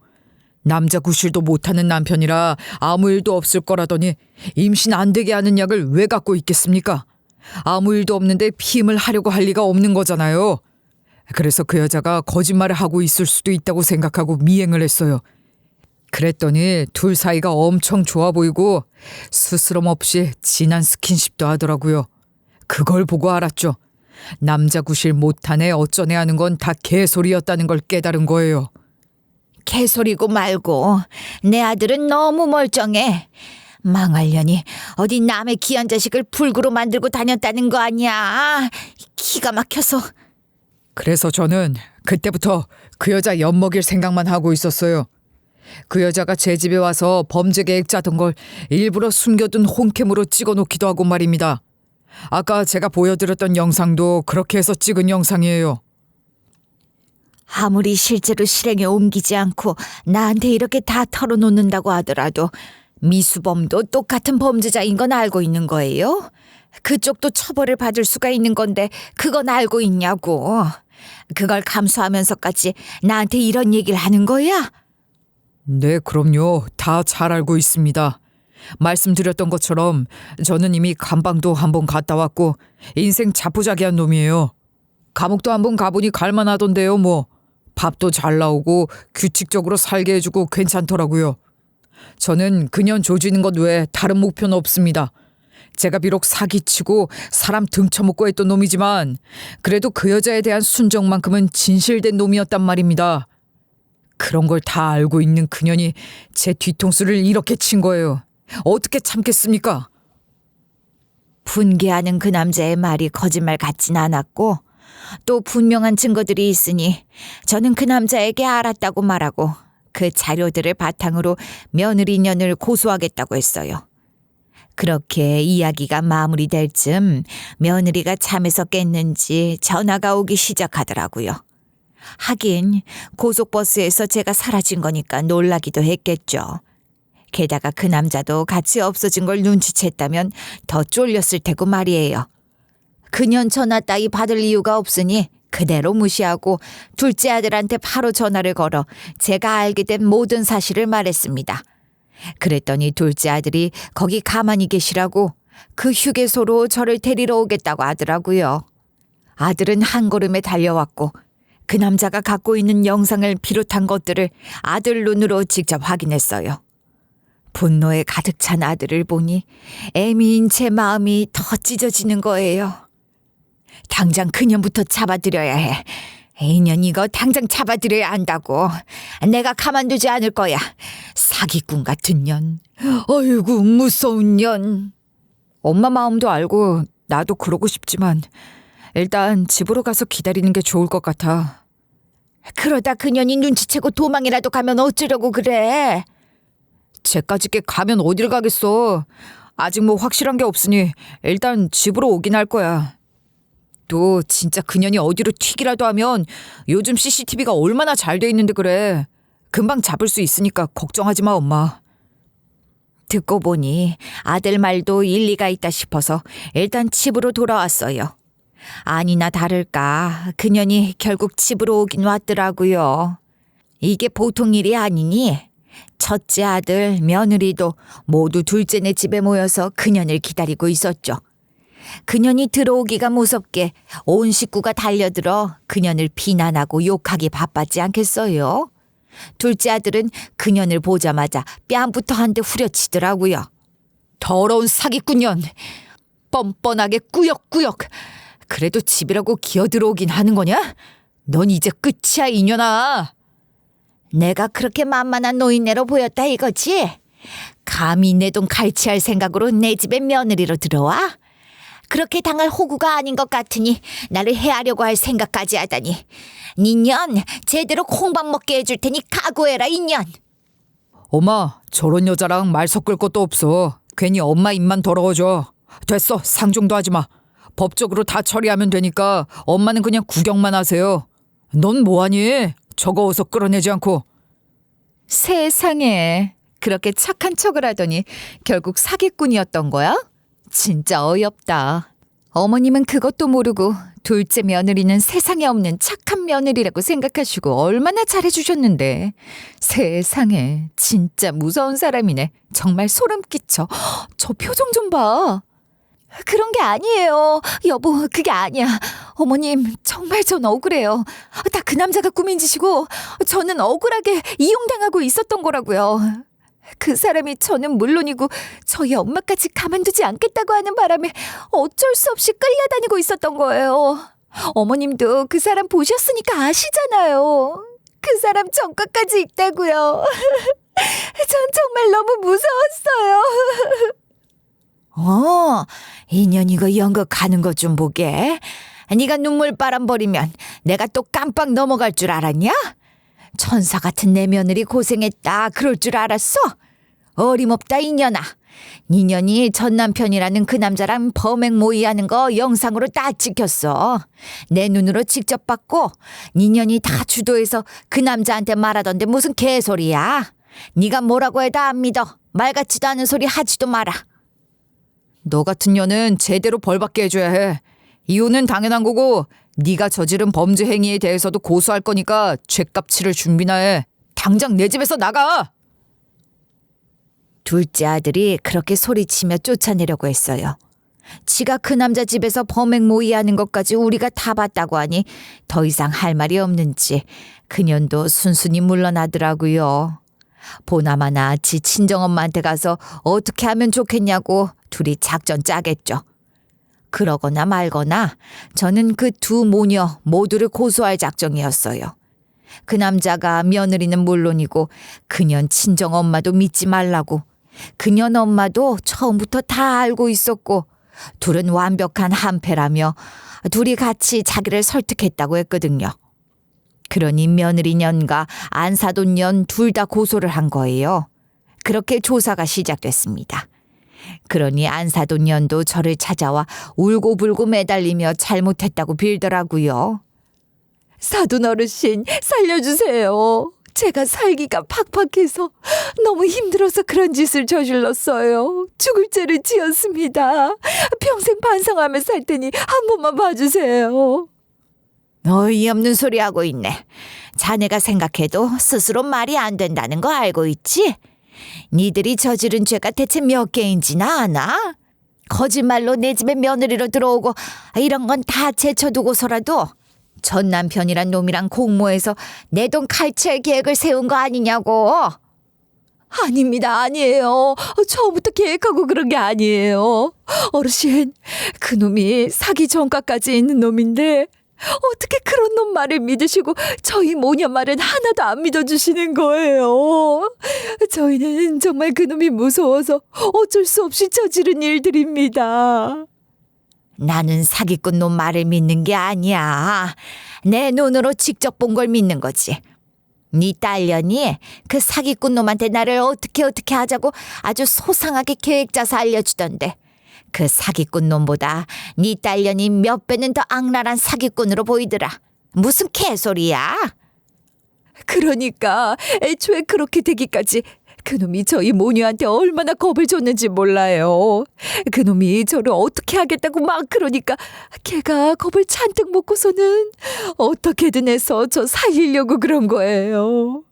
C: 남자 구실도 못하는 남편이라 아무 일도 없을 거라더니 임신 안 되게 하는 약을 왜 갖고 있겠습니까? 아무 일도 없는데 피임을 하려고 할 리가 없는 거잖아요. 그래서 그 여자가 거짓말을 하고 있을 수도 있다고 생각하고 미행을 했어요. 그랬더니 둘 사이가 엄청 좋아 보이고 스스럼 없이 진한 스킨십도 하더라고요. 그걸 보고 알았죠. 남자 구실 못하네 어쩌네 하는 건 다 개소리였다는 걸 깨달은 거예요.
B: 개소리고 말고 내 아들은 너무 멀쩡해. 망할려니 어디 남의 귀한 자식을 불구로 만들고 다녔다는 거 아니야. 기가 막혀서.
C: 그래서 저는 그때부터 그 여자 엿먹일 생각만 하고 있었어요. 그 여자가 제 집에 와서 범죄 계획 짜던 걸 일부러 숨겨둔 홈캠으로 찍어놓기도 하고 말입니다. 아까 제가 보여드렸던 영상도 그렇게 해서 찍은 영상이에요.
B: 아무리 실제로 실행에 옮기지 않고 나한테 이렇게 다 털어놓는다고 하더라도 미수범도 똑같은 범죄자인 건 알고 있는 거예요? 그쪽도 처벌을 받을 수가 있는 건데 그건 알고 있냐고. 그걸 감수하면서까지 나한테 이런 얘기를 하는 거야?
C: 네, 그럼요. 다 잘 알고 있습니다. 말씀드렸던 것처럼 저는 이미 감방도 한번 갔다 왔고 인생 자포자기한 놈이에요. 감옥도 한번 가보니 갈만하던데요. 뭐 밥도 잘 나오고 규칙적으로 살게 해주고 괜찮더라고요. 저는 그년 조지는 것 외에 다른 목표는 없습니다. 제가 비록 사기치고 사람 등쳐먹고 했던 놈이지만 그래도 그 여자에 대한 순정만큼은 진실된 놈이었단 말입니다. 그런 걸 다 알고 있는 그년이 제 뒤통수를 이렇게 친 거예요. 어떻게 참겠습니까?
B: 분개하는 그 남자의 말이 거짓말 같진 않았고 또 분명한 증거들이 있으니 저는 그 남자에게 알았다고 말하고 그 자료들을 바탕으로 며느리년을 고소하겠다고 했어요. 그렇게 이야기가 마무리될 즈음 며느리가 잠에서 깼는지 전화가 오기 시작하더라고요. 하긴 고속버스에서 제가 사라진 거니까 놀라기도 했겠죠. 게다가 그 남자도 같이 없어진 걸 눈치챘다면 더 쫄렸을 테고 말이에요. 그년 전화 따위 받을 이유가 없으니 그대로 무시하고 둘째 아들한테 바로 전화를 걸어 제가 알게 된 모든 사실을 말했습니다. 그랬더니 둘째 아들이 거기 가만히 계시라고 그 휴게소로 저를 데리러 오겠다고 하더라고요. 아들은 한 걸음에 달려왔고 그 남자가 갖고 있는 영상을 비롯한 것들을 아들 눈으로 직접 확인했어요. 분노에 가득 찬 아들을 보니 애미인 제 마음이 더 찢어지는 거예요. 당장 그년부터 잡아들여야 해. 인연 이거 당장 잡아들여야 한다고. 내가 가만두지 않을 거야. 사기꾼 같은 년. 어이구 무서운 년.
A: 엄마 마음도 알고 나도 그러고 싶지만 일단 집으로 가서 기다리는 게 좋을 것 같아.
B: 그러다 그년이 눈치채고 도망이라도 가면 어쩌려고 그래.
A: 쟤까지 가면 어딜 가겠어. 아직 뭐 확실한 게 없으니 일단 집으로 오긴 할 거야. 또 진짜 그년이 어디로 튀기라도 하면 요즘 CCTV가 얼마나 잘 돼 있는데 그래. 금방 잡을 수 있으니까 걱정하지 마, 엄마.
B: 듣고 보니 아들 말도 일리가 있다 싶어서 일단 집으로 돌아왔어요. 아니나 다를까 그년이 결국 집으로 오긴 왔더라고요. 이게 보통 일이 아니니 첫째 아들, 며느리도 모두 둘째네 집에 모여서 그년을 기다리고 있었죠. 그년이 들어오기가 무섭게 온 식구가 달려들어 그년을 비난하고 욕하기 바빴지 않겠어요? 둘째 아들은 그년을 보자마자 뺨부터 한 대 후려치더라고요.
A: 더러운 사기꾼년. 뻔뻔하게 꾸역꾸역. 그래도 집이라고 기어들어오긴 하는 거냐? 넌 이제 끝이야, 이년아.
B: 내가 그렇게 만만한 노인네로 보였다 이거지? 감히 내 돈 갈취할 생각으로 내 집에 며느리로 들어와? 그렇게 당할 호구가 아닌 것 같으니 나를 해하려고 할 생각까지 하다니. 니년 제대로 콩밥 먹게 해줄 테니 각오해라 이년.
C: 엄마, 저런 여자랑 말 섞을 것도 없어. 괜히 엄마 입만 더러워져. 됐어, 상종도 하지 마. 법적으로 다 처리하면 되니까 엄마는 그냥 구경만 하세요. 넌 뭐하니? 저거 어서 끌어내지 않고.
A: 세상에. 그렇게 착한 척을 하더니 결국 사기꾼이었던 거야? 진짜 어이없다. 어머님은 그것도 모르고 둘째 며느리는 세상에 없는 착한 며느리라고 생각하시고 얼마나 잘해주셨는데. 세상에 진짜 무서운 사람이네. 정말 소름 끼쳐. 저 표정 좀 봐.
B: 그런 게 아니에요. 여보, 그게 아니야. 어머님, 정말 전 억울해요. 다 그 남자가 꾸민 짓이고 저는 억울하게 이용당하고 있었던 거라고요. 그 사람이 저는 물론이고 저희 엄마까지 가만두지 않겠다고 하는 바람에 어쩔 수 없이 끌려다니고 있었던 거예요. 어머님도 그 사람 보셨으니까 아시잖아요. 그 사람 전과까지 있다고요. 전 정말 너무 무서웠어요. 인연 이거 연극 가는 것 좀 보게. 네가 눈물바람 버리면 내가 또 깜빡 넘어갈 줄 알았냐? 천사 같은 내 며느리 고생했다 그럴 줄 알았어? 어림없다 이년아. 니년이 전 남편이라는 그 남자랑 범행 모의하는 거 영상으로 다 찍혔어. 내 눈으로 직접 봤고 니년이 다 주도해서 그 남자한테 말하던데 무슨 개소리야. 네가 뭐라고 해도 안 믿어. 말 같지도 않은 소리 하지도 마라.
A: 너 같은 년은 제대로 벌받게 해줘야 해. 이혼은 당연한 거고 네가 저지른 범죄 행위에 대해서도 고소할 거니까 죗값 치를 준비나 해. 당장 내 집에서 나가.
B: 둘째 아들이 그렇게 소리치며 쫓아내려고 했어요. 지가 그 남자 집에서 범행 모의하는 것까지 우리가 다 봤다고 하니 더 이상 할 말이 없는지 그년도 순순히 물러나더라고요. 보나마나 지 친정엄마한테 가서 어떻게 하면 좋겠냐고 둘이 작전 짜겠죠. 그러거나 말거나 저는 그 두 모녀 모두를 고소할 작정이었어요. 그 남자가 며느리는 물론이고 그년 친정엄마도 믿지 말라고. 그년 엄마도 처음부터 다 알고 있었고 둘은 완벽한 한패라며 둘이 같이 자기를 설득했다고 했거든요. 그러니 며느리년과 안사돈년 둘 다 고소를 한 거예요. 그렇게 조사가 시작됐습니다. 그러니 안사돈년도 저를 찾아와 울고불고 매달리며 잘못했다고 빌더라고요. 사돈 어르신 살려주세요. 제가 살기가 팍팍해서 너무 힘들어서 그런 짓을 저질렀어요. 죽을 죄를 지었습니다. 평생 반성하며 살 테니 한 번만 봐주세요. 어이없는 소리 하고 있네. 자네가 생각해도 스스로 말이 안 된다는 거 알고 있지? 니들이 저지른 죄가 대체 몇 개인지나 아나? 거짓말로 내 집에 며느리로 들어오고 이런 건 다 제쳐두고서라도 전 남편이란 놈이랑 공모해서 내 돈 칼취할 계획을 세운 거 아니냐고.
D: 아닙니다. 아니에요. 처음부터 계획하고 그런 게 아니에요. 어르신, 그놈이 사기 전과까지 있는 놈인데 어떻게 그런 놈 말을 믿으시고 저희 모녀 말은 하나도 안 믿어주시는 거예요. 저희는 정말 그놈이 무서워서 어쩔 수 없이 저지른 일들입니다.
B: 나는 사기꾼 놈 말을 믿는 게 아니야. 내 눈으로 직접 본 걸 믿는 거지. 네 딸년이 그 사기꾼 놈한테 나를 어떻게 하자고 아주 소상하게 계획 짜서 알려주던데, 그 사기꾼 놈보다 네 딸년이 몇 배는 더 악랄한 사기꾼으로 보이더라. 무슨 개소리야?
D: 그러니까 애초에 그렇게 되기까지 그놈이 저희 모녀한테 얼마나 겁을 줬는지 몰라요. 그놈이 저를 어떻게 하겠다고 막 그러니까 걔가 겁을 잔뜩 먹고서는 어떻게든 해서 저 살리려고 그런 거예요.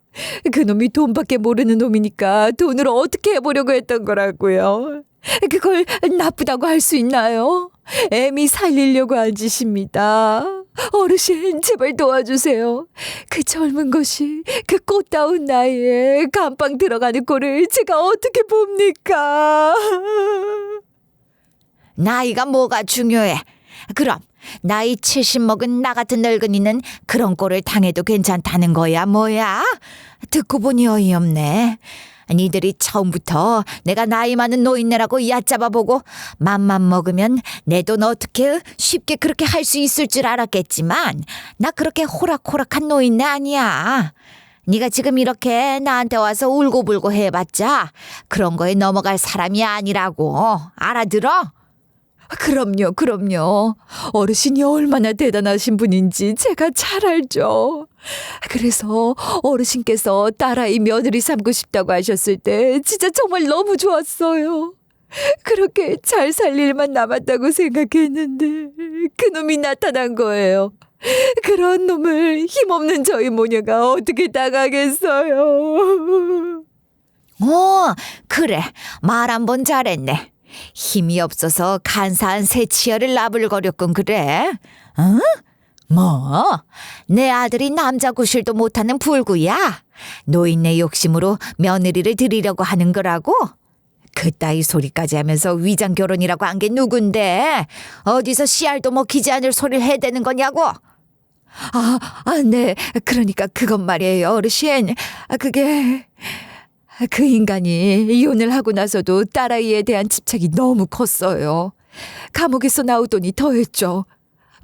D: 그놈이 돈밖에 모르는 놈이니까 돈을 어떻게 해보려고 했던 거라고요. 그걸 나쁘다고 할 수 있나요? 애미 살리려고 한 짓입니다. 어르신, 제발 도와주세요. 그 젊은 것이 그 꽃다운 나이에 감방 들어가는 꼴을 제가 어떻게 봅니까?
B: 나이가 뭐가 중요해? 그럼 나이 70 먹은 나 같은 늙은이는 그런 꼴을 당해도 괜찮다는 거야 뭐야? 듣고 보니 어이없네. 니들이 처음부터 내가 나이 많은 노인네라고 얕잡아보고 맘만 먹으면 내 돈 어떻게 쉽게 그렇게 할 수 있을 줄 알았겠지만 나 그렇게 호락호락한 노인네 아니야. 네가 지금 이렇게 나한테 와서 울고불고 해봤자 그런 거에 넘어갈 사람이 아니라고. 알아들어?
D: 그럼요. 어르신이 얼마나 대단하신 분인지 제가 잘 알죠. 그래서 어르신께서 딸아이 며느리 삼고 싶다고 하셨을 때 진짜 정말 너무 좋았어요. 그렇게 잘 살 일만 남았다고 생각했는데 그놈이 나타난 거예요. 그런 놈을 힘없는 저희 모녀가 어떻게 당하겠어요.
B: 그래. 말 한 번 잘했네. 힘이 없어서 간사한 새치열을 나불거렸군 그래. 응? 뭐? 내 아들이 남자 구실도 못하는 불구야. 노인네 욕심으로 며느리를 드리려고 하는 거라고? 그따위 소리까지 하면서 위장 결혼이라고 한 게 누군데? 어디서 씨알도 먹히지 않을 소리를 해대는 거냐고?
D: 네. 그러니까 그건 말이에요, 어르신. 그게 그 인간이 이혼을 하고 나서도 딸아이에 대한 집착이 너무 컸어요. 감옥에서 나오더니 더했죠.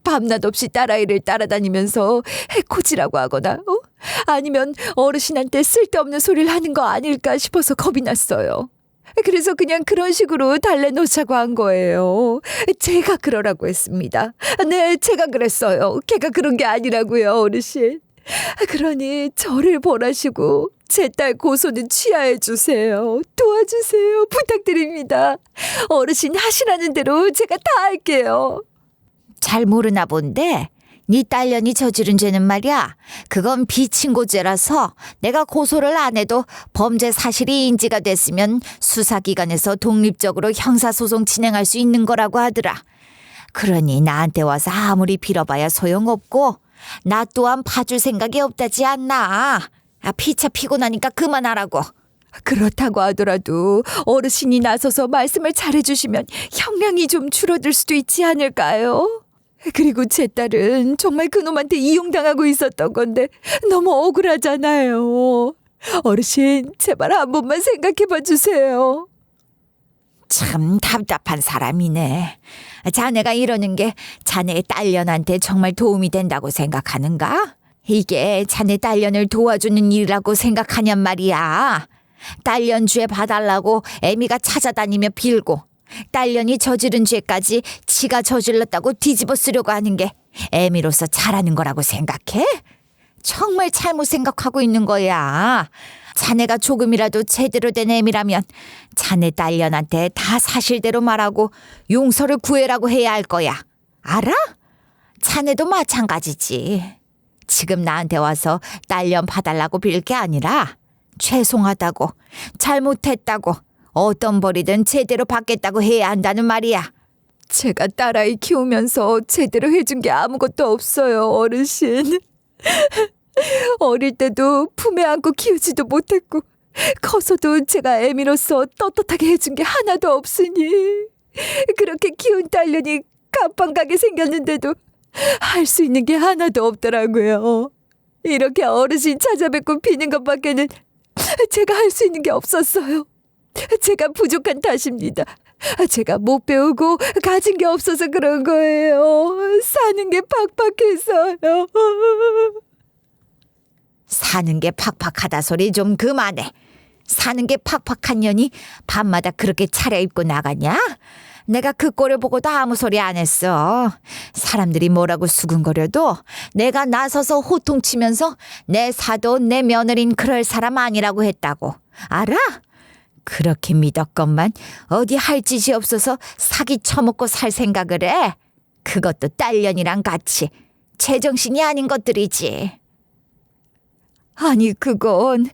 D: 밤낮 없이 딸아이를 따라다니면서 해코지라고 하거나 아니면 어르신한테 쓸데없는 소리를 하는 거 아닐까 싶어서 겁이 났어요. 그래서 그냥 그런 식으로 달래놓자고 한 거예요. 제가 그러라고 했습니다. 네, 제가 그랬어요. 걔가 그런 게 아니라고요, 어르신. 그러니 저를 벌하시고 제 딸 고소는 취하해 주세요. 도와주세요. 부탁드립니다. 어르신 하시라는 대로 제가 다 할게요.
B: 잘 모르나 본데 네 딸년이 저지른 죄는 말이야. 그건 비친고죄라서 내가 고소를 안 해도 범죄 사실이 인지가 됐으면 수사기관에서 독립적으로 형사소송 진행할 수 있는 거라고 하더라. 그러니 나한테 와서 아무리 빌어봐야 소용없고 나 또한 봐줄 생각이 없다지 않나. 피차 피고 나니까 그만하라고.
D: 그렇다고 하더라도 어르신이 나서서 말씀을 잘해주시면 형량이 좀 줄어들 수도 있지 않을까요? 그리고 제 딸은 정말 그놈한테 이용당하고 있었던 건데 너무 억울하잖아요. 어르신, 제발 한 번만 생각해봐 주세요.
B: 참 답답한 사람이네. 자네가 이러는 게 자네의 딸년한테 정말 도움이 된다고 생각하는가? 이게 자네 딸년을 도와주는 일이라고 생각하냔 말이야. 딸년 죄 봐달라고 애미가 찾아다니며 빌고 딸년이 저지른 죄까지 지가 저질렀다고 뒤집어 쓰려고 하는 게 애미로서 잘하는 거라고 생각해? 정말 잘못 생각하고 있는 거야. 자네가 조금이라도 제대로 된 애미라면 자네 딸년한테 다 사실대로 말하고 용서를 구해라고 해야 할 거야. 알아? 자네도 마찬가지지. 지금 나한테 와서 딸년 봐달라고 빌 게 아니라 죄송하다고, 잘못했다고, 어떤 벌이든 제대로 받겠다고 해야 한다는 말이야.
D: 제가 딸아이 키우면서 제대로 해준 게 아무것도 없어요, 어르신. 어릴 때도 품에 안고 키우지도 못했고 커서도 제가 애미로서 떳떳하게 해준 게 하나도 없으니 그렇게 키운 딸년이 간판 가게 생겼는데도 할 수 있는 게 하나도 없더라고요. 이렇게 어르신 찾아뵙고 비는 것밖에는 제가 할 수 있는 게 없었어요. 제가 부족한 탓입니다. 제가 못 배우고 가진 게 없어서 그런 거예요. 사는 게 팍팍해서요.
B: 사는 게 팍팍하다 소리 좀 그만해. 사는 게 팍팍한 년이 밤마다 그렇게 차려입고 나가냐? 내가 그 꼴을 보고도 아무 소리 안 했어. 사람들이 뭐라고 수군거려도 내가 나서서 호통치면서 내 사돈 내 며느린 그럴 사람 아니라고 했다고. 알아? 그렇게 믿었건만 어디 할 짓이 없어서 사기 쳐먹고 살 생각을 해. 그것도 딸년이랑 같이. 제정신이 아닌 것들이지.
D: 아니 그건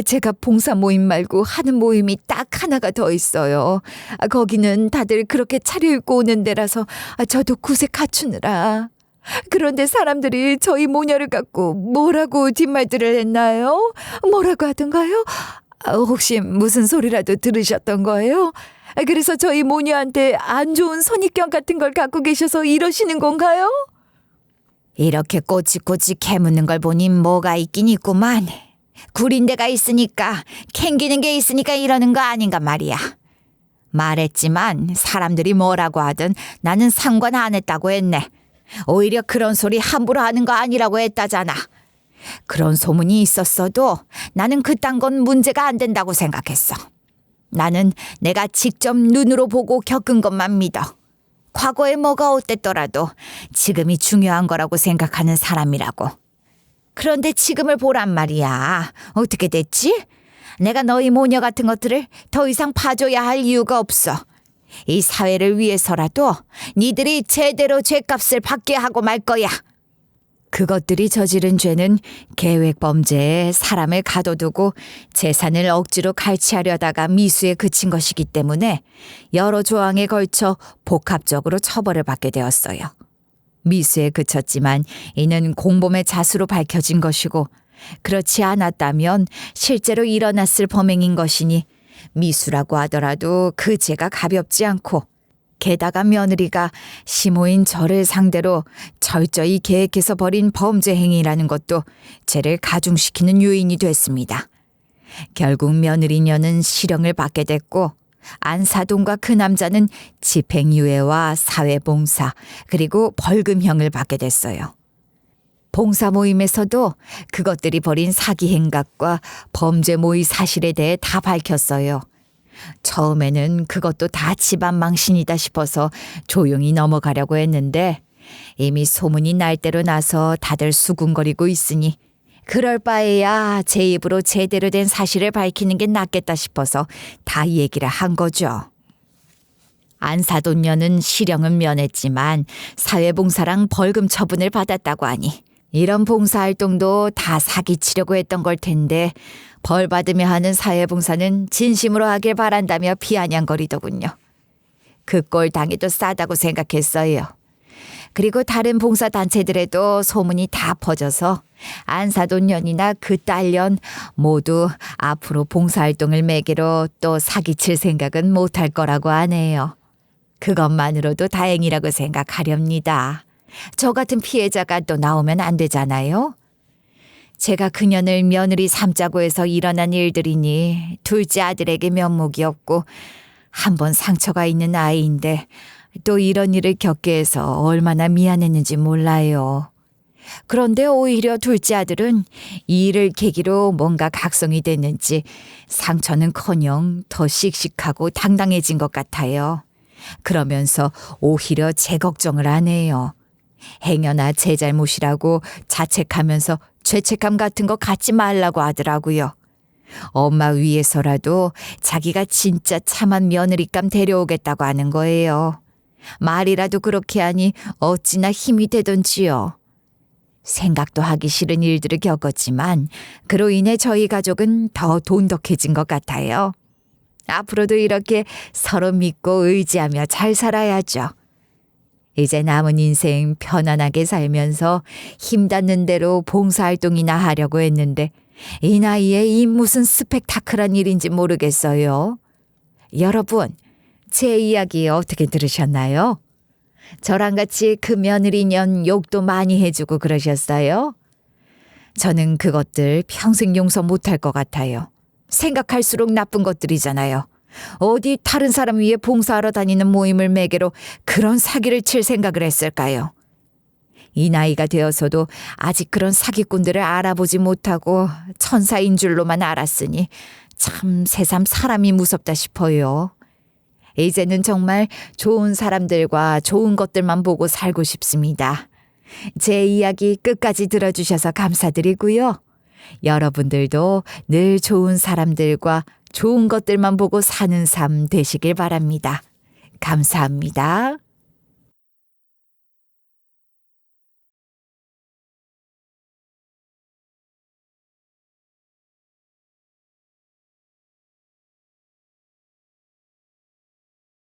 D: 제가 봉사 모임 말고 하는 모임이 딱 하나가 더 있어요. 거기는 다들 그렇게 차려입고 오는 데라서 저도 구색 갖추느라. 그런데 사람들이 저희 모녀를 갖고 뭐라고 뒷말들을 했나요? 뭐라고 하던가요? 혹시 무슨 소리라도 들으셨던 거예요? 그래서 저희 모녀한테 안 좋은 선입견 같은 걸 갖고 계셔서 이러시는 건가요?
B: 이렇게 꼬치꼬치 캐묻는 걸 보니 뭐가 있긴 있구만. 구린 데가 있으니까 캥기는 게 있으니까 이러는 거 아닌가 말이야. 말했지만 사람들이 뭐라고 하든 나는 상관 안 했다고 했네. 오히려 그런 소리 함부로 하는 거 아니라고 했다잖아. 그런 소문이 있었어도 나는 그딴 건 문제가 안 된다고 생각했어. 나는 내가 직접 눈으로 보고 겪은 것만 믿어. 과거에 뭐가 어땠더라도 지금이 중요한 거라고 생각하는 사람이라고. 그런데 지금을 보란 말이야. 어떻게 됐지? 내가 너희 모녀 같은 것들을 더 이상 봐줘야 할 이유가 없어. 이 사회를 위해서라도 니들이 제대로 죗값을 받게 하고 말 거야. 그것들이 저지른 죄는 계획범죄에 사람을 가둬두고 재산을 억지로 갈취하려다가 미수에 그친 것이기 때문에 여러 조항에 걸쳐 복합적으로 처벌을 받게 되었어요. 미수에 그쳤지만 이는 공범의 자수로 밝혀진 것이고 그렇지 않았다면 실제로 일어났을 범행인 것이니 미수라고 하더라도 그 죄가 가볍지 않고 게다가 며느리가 시모인 저를 상대로 철저히 계획해서 벌인 범죄 행위라는 것도 죄를 가중시키는 요인이 됐습니다. 결국 며느리녀는 실형을 받게 됐고 안사돈과 그 남자는 집행유예와 사회봉사 그리고 벌금형을 받게 됐어요. 봉사 모임에서도 그것들이 벌인 사기 행각과 범죄 모의 사실에 대해 다 밝혔어요. 처음에는 그것도 다 집안 망신이다 싶어서 조용히 넘어가려고 했는데 이미 소문이 날대로 나서 다들 수군거리고 있으니 그럴 바에야 제 입으로 제대로 된 사실을 밝히는 게 낫겠다 싶어서 다 얘기를 한 거죠. 안사돈녀는 실형은 면했지만 사회봉사랑 벌금 처분을 받았다고 하니 이런 봉사활동도 다 사기치려고 했던 걸 텐데 벌 받으며 하는 사회봉사는 진심으로 하길 바란다며 비아냥거리더군요. 그 꼴 당해도 싸다고 생각했어요. 그리고 다른 봉사단체들에도 소문이 다 퍼져서 안사돈년이나 그 딸년 모두 앞으로 봉사활동을 매개로 또 사기칠 생각은 못할 거라고 하네요. 그것만으로도 다행이라고 생각하렵니다. 저 같은 피해자가 또 나오면 안 되잖아요. 제가 그년을 며느리 삼자고 해서 일어난 일들이니 둘째 아들에게 면목이 없고 한 번 상처가 있는 아이인데 또 이런 일을 겪게 해서 얼마나 미안했는지 몰라요. 그런데 오히려 둘째 아들은 이 일을 계기로 뭔가 각성이 됐는지 상처는커녕 더 씩씩하고 당당해진 것 같아요. 그러면서 오히려 제 걱정을 안 해요. 행여나 제 잘못이라고 자책하면서 죄책감 같은 거 갖지 말라고 하더라고요. 엄마 위해서라도 자기가 진짜 참한 며느리감 데려오겠다고 하는 거예요. 말이라도 그렇게 하니 어찌나 힘이 되던지요. 생각도 하기 싫은 일들을 겪었지만 그로 인해 저희 가족은 더 돈독해진 것 같아요. 앞으로도 이렇게 서로 믿고 의지하며 잘 살아야죠. 이제 남은 인생 편안하게 살면서 힘 닿는 대로 봉사활동이나 하려고 했는데 이 나이에 이 무슨 스펙타클한 일인지 모르겠어요. 여러분, 제 이야기 어떻게 들으셨나요? 저랑 같이 그 며느리년 욕도 많이 해주고 그러셨어요? 저는 그것들 평생 용서 못할 것 같아요. 생각할수록 나쁜 것들이잖아요. 어디 다른 사람 위해 봉사하러 다니는 모임을 매개로 그런 사기를 칠 생각을 했을까요? 이 나이가 되어서도 아직 그런 사기꾼들을 알아보지 못하고 천사인 줄로만 알았으니 참 새삼 사람이 무섭다 싶어요. 이제는 정말 좋은 사람들과 좋은 것들만 보고 살고 싶습니다. 제 이야기 끝까지 들어주셔서 감사드리고요. 여러분들도 늘 좋은 사람들과 좋은 것들만 보고 사는 삶 되시길 바랍니다. 감사합니다.